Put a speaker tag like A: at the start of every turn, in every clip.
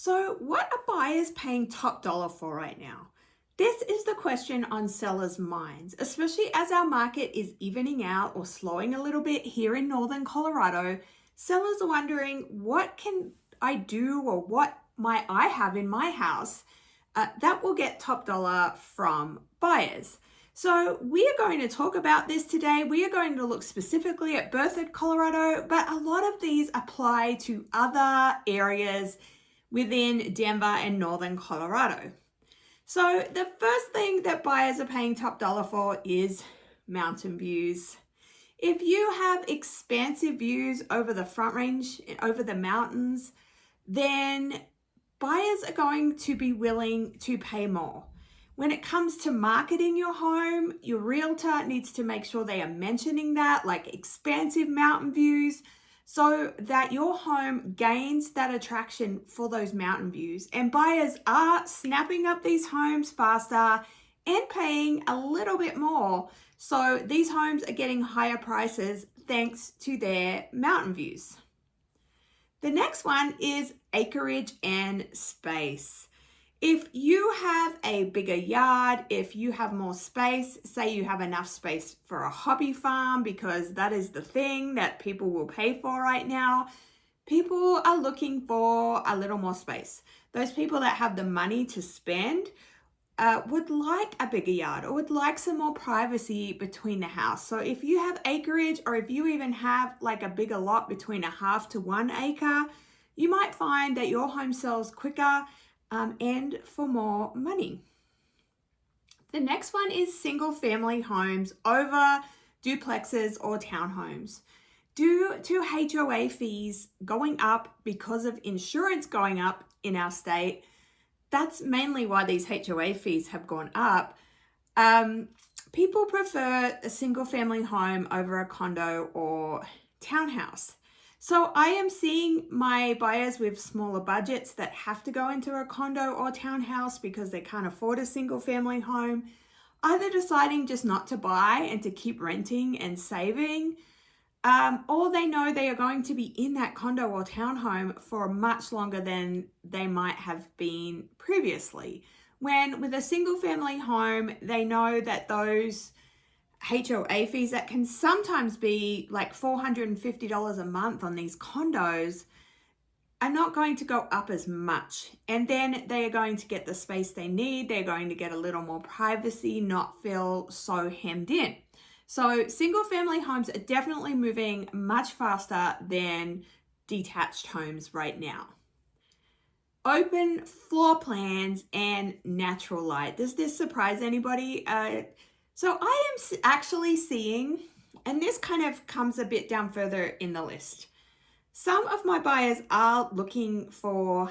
A: So, what are buyers paying top dollar for right now? This is the question on sellers' minds, especially as our market is evening out or slowing a little bit here in northern Colorado. Sellers are wondering, what can I do or what might I have in my house that will get top dollar from buyers? So we are going to talk about this today. We are going to look specifically at Berthoud, Colorado, but a lot of these apply to other areas within Denver and northern Colorado. So the first thing that buyers are paying top dollar for is mountain views. If you have expansive views over the Front Range, over the mountains, then buyers are going to be willing to pay more. When it comes to marketing your home, your realtor needs to make sure they are mentioning that, like expansive mountain views, so that your home gains that attraction for those mountain views. And buyers are snapping up these homes faster and paying a little bit more. So these homes are getting higher prices thanks to their mountain views. The next one is acreage and space. If you have a bigger yard, if you have more space, say you have enough space for a hobby farm, because that is the thing that people will pay for right now, people are looking for a little more space. Those people that have the money to spend would like a bigger yard or would like some more privacy between the house. So if you have acreage, or if you even have like a bigger lot between a half to 1 acre, you might find that your home sells quicker and for more money. The next one is single family homes over duplexes or townhomes. Due to HOA fees going up because of insurance going up in our state, that's mainly why these HOA fees have gone up. People prefer a single family home over a condo or townhouse. So I am seeing my buyers with smaller budgets that have to go into a condo or townhouse because they can't afford a single family home, either deciding just not to buy and to keep renting and saving, or they know they are going to be in that condo or townhome for much longer than they might have been previously. When with a single family home, they know that those HOA fees that can sometimes be like $450 a month on these condos are not going to go up as much. And then they are going to get the space they need. They're going to get a little more privacy, not feel so hemmed in. So single family homes are definitely moving much faster than detached homes right now. Open floor plans and natural light. Does this surprise anybody? So I am actually seeing, and this kind of comes a bit down further in the list, some of my buyers are looking for,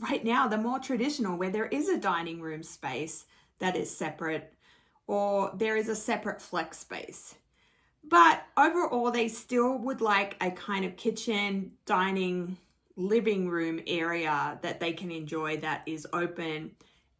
A: right now, the more traditional, where there is a dining room space that is separate, or there is a separate flex space. But overall, they still would like a kind of kitchen, dining, living room area that they can enjoy that is open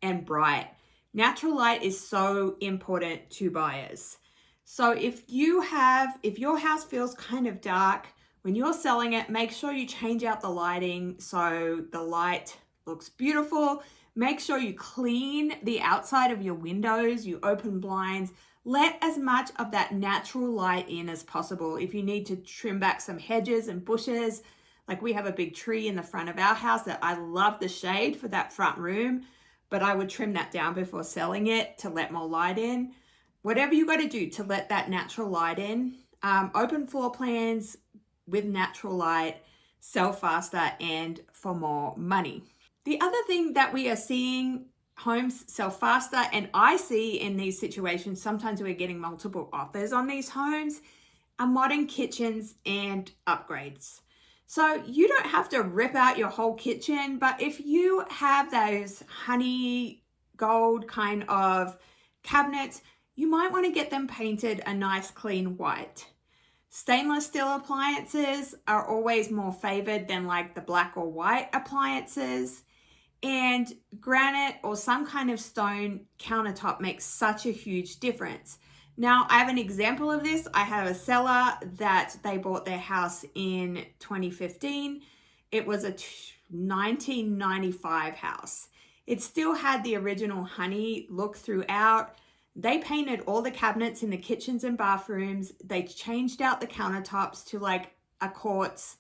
A: and bright. Natural light is so important to buyers. So if your house feels kind of dark, when you're selling it, make sure you change out the lighting so the light looks beautiful. Make sure you clean the outside of your windows, you open blinds. Let as much of that natural light in as possible. If you need to trim back some hedges and bushes, like we have a big tree in the front of our house that I love the shade for that front room, but I would trim that down before selling it to let more light in. Whatever you got to do to let that natural light in, open floor plans with natural light, sell faster and for more money. The other thing that we are seeing homes sell faster, and I see in these situations, sometimes we're getting multiple offers on these homes, are modern kitchens and upgrades. So you don't have to rip out your whole kitchen, but if you have those honey gold kind of cabinets, you might want to get them painted a nice clean white. Stainless steel appliances are always more favored than like the black or white appliances. And granite or some kind of stone countertop makes such a huge difference. Now, I have an example of this. I have a seller that they bought their house in 2015. It was a 1995 house. It still had the original honey look throughout. They painted all the cabinets in the kitchens and bathrooms. They changed out the countertops to like a quartz.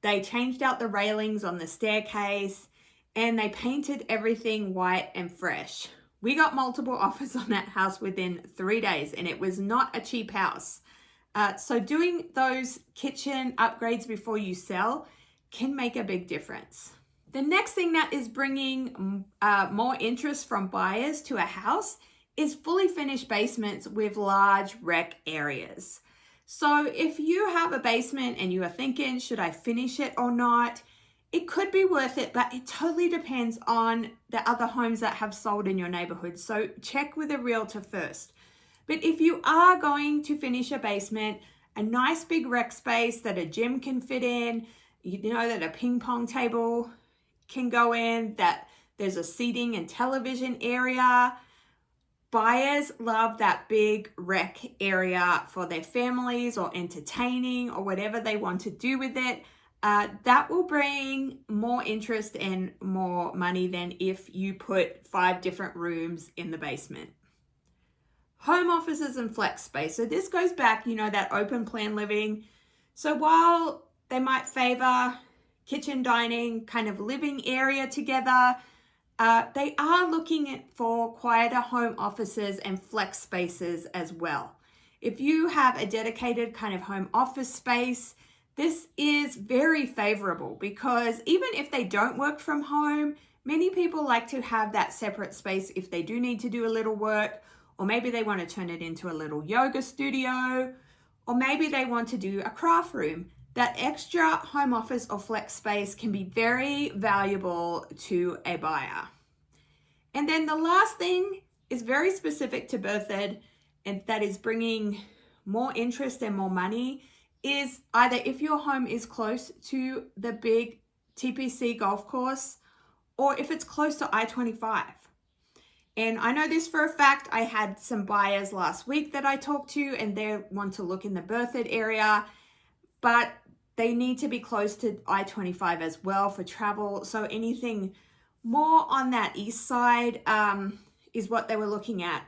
A: They changed out the railings on the staircase, and they painted everything white and fresh. We got multiple offers on that house within 3 days, and it was not a cheap house. So doing those kitchen upgrades before you sell can make a big difference. The next thing that is bringing more interest from buyers to a house is fully finished basements with large rec areas. So if you have a basement and you are thinking, should I finish it or not? It could be worth it, but it totally depends on the other homes that have sold in your neighborhood. So check with a realtor first. But if you are going to finish a basement, a nice big rec space that a gym can fit in, you know, that a ping pong table can go in, that there's a seating and television area. Buyers love that big rec area for their families or entertaining or whatever they want to do with it. That will bring more interest and more money than if you put 5 different rooms in the basement. Home offices and flex space. So this goes back, you know, that open plan living. So while they might favor kitchen, dining, kind of living area together, they are looking for quieter home offices and flex spaces as well. If you have a dedicated kind of home office space, this is very favorable because even if they don't work from home, many people like to have that separate space if they do need to do a little work, or maybe they want to turn it into a little yoga studio, or maybe they want to do a craft room. That extra home office or flex space can be very valuable to a buyer. And then the last thing is very specific to Berthoud, and that is bringing more interest and more money, is either if your home is close to the big TPC golf course or if it's close to I-25. And I know this for a fact. I had some buyers last week that I talked to, and they want to look in the Berthoud area, but they need to be close to I-25 as well for travel. So anything more on that east side is what they were looking at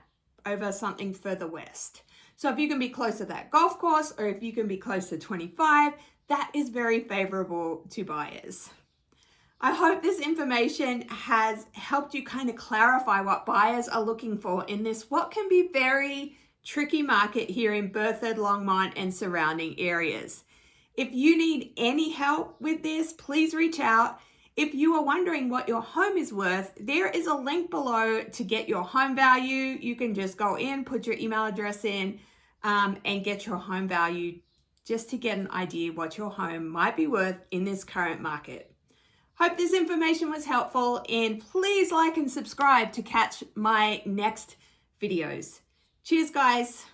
A: over something further west. So if you can be close to that golf course, or if you can be close to 25, that is very favorable to buyers. I hope this information has helped you kind of clarify what buyers are looking for in this, what can be very tricky market here in Berthoud, Longmont, and surrounding areas. If you need any help with this, please reach out. If you are wondering what your home is worth, there is a link below to get your home value. You can just go in, put your email address in, and get your home value just to get an idea what your home might be worth in this current market. Hope this information was helpful, and please like and subscribe to catch my next videos. Cheers, guys.